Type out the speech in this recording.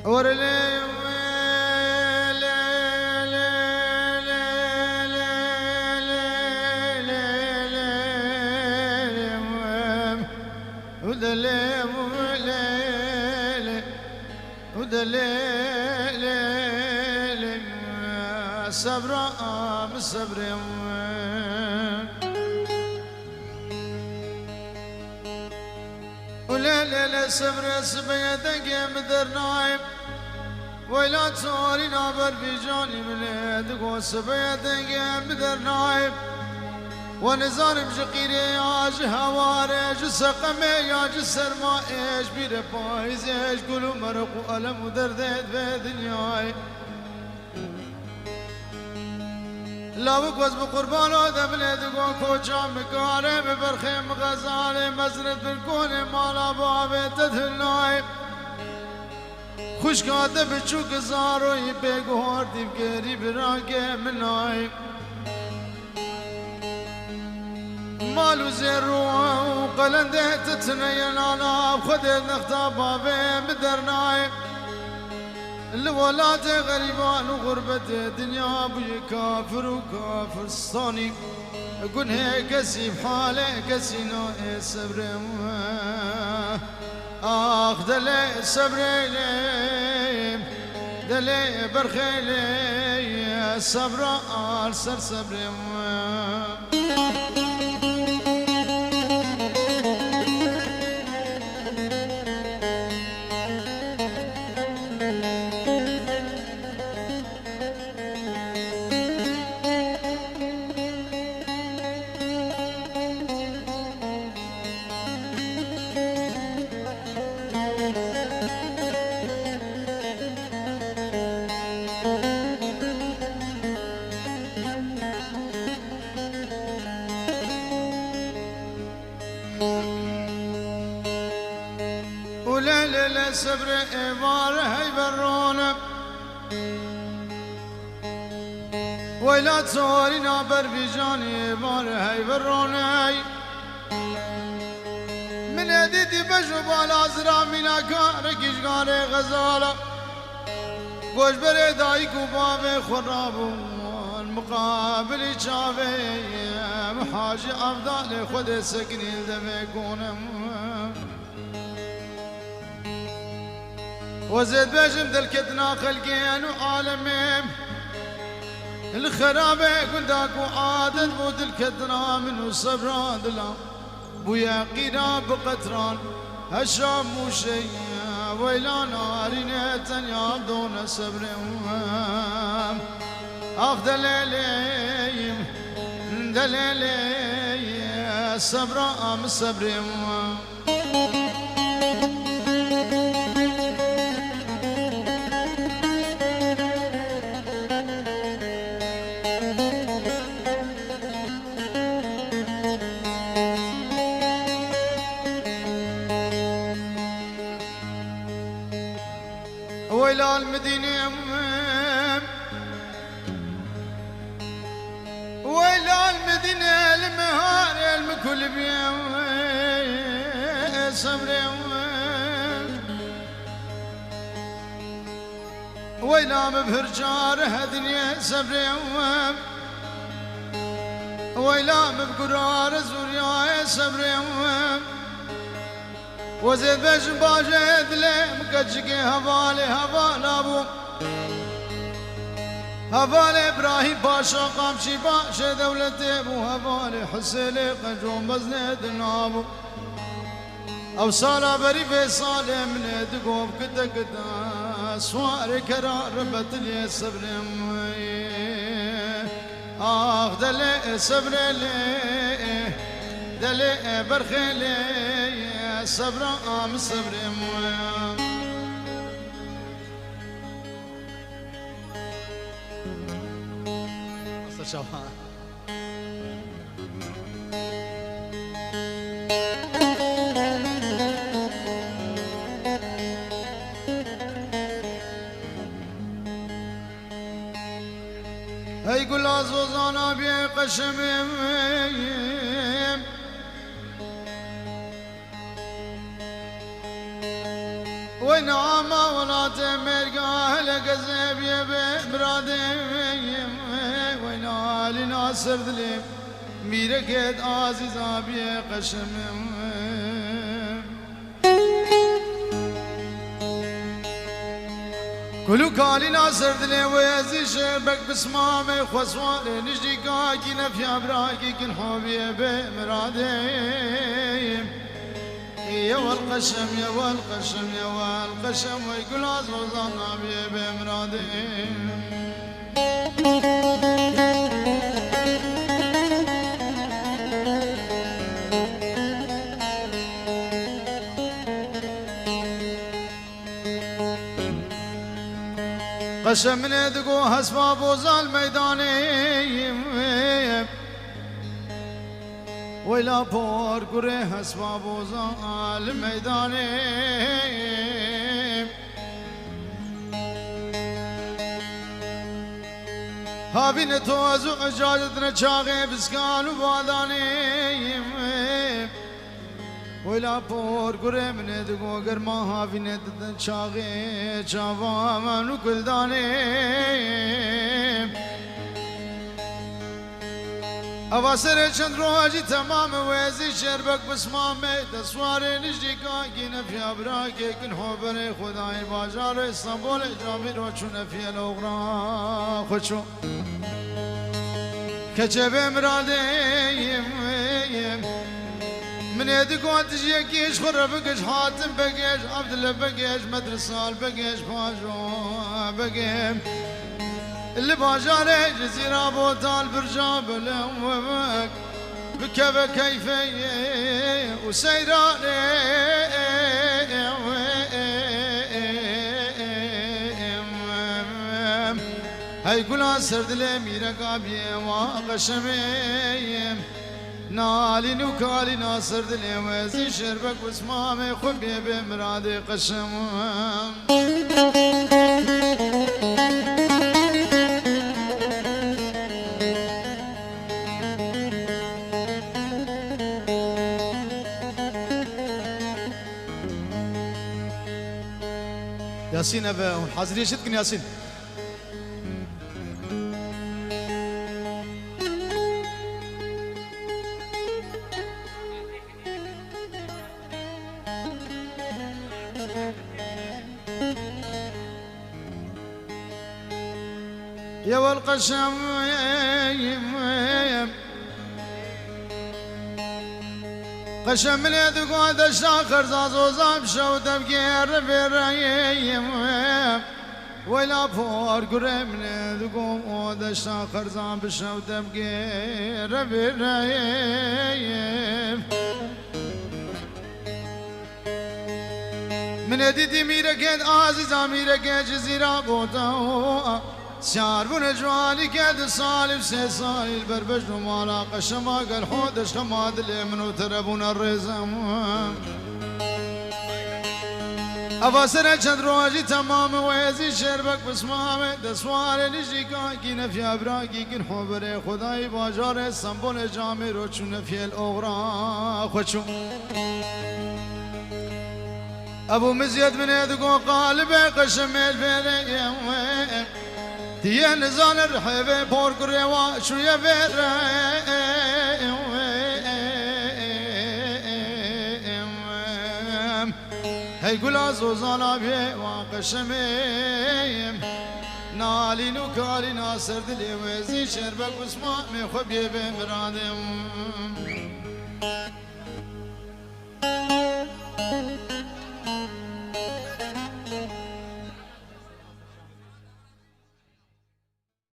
ورلي صبر بالصبر ولا لا لا صبر صبيتك يا مدر نايم ولا تصوري نابر في جاني بلادك وصبيتك يا مدر نايم ونزار بشقيري يا جهواري سقمي يا جسر ما ايش بير بايز ايش قولوا مرق وألم ودردت في دنياي لا بكوز بقربان آدم لدقو كوچا مكاري ببرخيم غزالي مزرد بالكوني مالا بابي تدهناي خوش كاتب بچوك زاروي بيقوار دي بكيري براكي مناي مالو زيرو وقلنده تتنين انا بخدت نختا بابي مدرناي الولاد غريبان وغربة الدنيا بي كافر وكافر صاني قل هيك كسي بحالي كسي نوعي صبر آخ دلي صبري لي دلي برخي لي صبر أرسل صبري ولا لا لا صبر إبار هاي برونك ولا تصوري نابر في جاني إبار هاي بروني من هديتي بشوف على أزرع من أكارك إشغالي غزالة قوش بريدايك وبابي خرابو المقابل شافي محاجي أفضل خد سكني الدمي كونم وزيد بجم دلكتنا خلقين وعالمين الخرابة كنداك وعادت بود الكتنا منو صبران دلا بويا قينا بقطران هشام وشي ويلا ناري نيتن يابدون صبر اخ دليلي دليلي صبر ام صبر ويلا المدينة ويلا المدينة المهار المكل بيوم صبر ويلا مبهر جاره دنيا صبر ويلا مبقرار زوريا صبر وزيد بجم باجد لي مكجكي هفالي هفال ابو هفالي ابراهيم باشا قامشي باشا دولتي ابو هفالي حسيلي قنجوم بزنيد النابو او صالا بري في صالي من دقوب كدا كدا سواري كرار ربت لي صبر اخ دلي صبر لي دلي برخي لي صبر ام صبر شوفها هاي قول عزوزانا بي قشمي ونعمة ولات مرقاه لقزيب براديم وينالي ناصر دليم ميرقد عزيز أبي قشم كلو كالي ناصر دلي ويزي شربك بسمامي خسواني نجدي كاكي نفيا براكي كن حبي بمراديم يا والقشم يا والقشم يا والقشم ويقول عزوزان أبي بمراديم قشم من دقو هسبا بوزال ميداني ويلا بور قري هسبا بوزال ميداني هابي نتوازو اجادتنا شاغي بسكان وباداني ولا بور قري من دقو قرما هابي نتدن شاغي شافا منو كل داني أبصر چند روزی تمام وزی شربک بسمامه دسواره نجدی کاکی نفیا براکی کن خبر خدای بازار استانبول جامی رو چون فی الاغرا خوشو کچه بمرادیم من يدك وانتجي كيش خرب بقش حاتم بقش عبد الله بقش مدرسال بقش باجو بقش اللي باجاره جزيرة بوطال برجاب الأمك بكبه كيفية وسيراني هاي قولا سرد لميرك أبي وقشمي نالي نوكالي ناصر دلي وزي شربك واسمامي خبي بمرادي قشم ياسين أبا حاضرين شدكن ياسين يا والقشم قشم من يدك وانت الشاخر زازوزام شو تبكي ربيريم ولا فور قري من يدك وانت الشاخر زام شو تبكي ربيريم من يدي ميرك عزيز ميرك جزيرة بوتا شعر بن جوالي كاد صالب سي صالب بربش ومالا قشما قال حودش خماد اليمن وتربون الرزم أفاسر چند روجي تمام ويزي شربك بسمامي دسوار نجي كاكي نفيا براكي كن حبر خداي باجار استنبول جامي رو چون في الأغرا خوشو أبو مزيد من يدقو قالب قشم الفيلي تيه نزال الرحبة بور قريوا شو يفر هاي قول عزوزان أبي وقشميم نالي نوكالي ناصر دلي وزي شربك واسمع من خبي بمرادم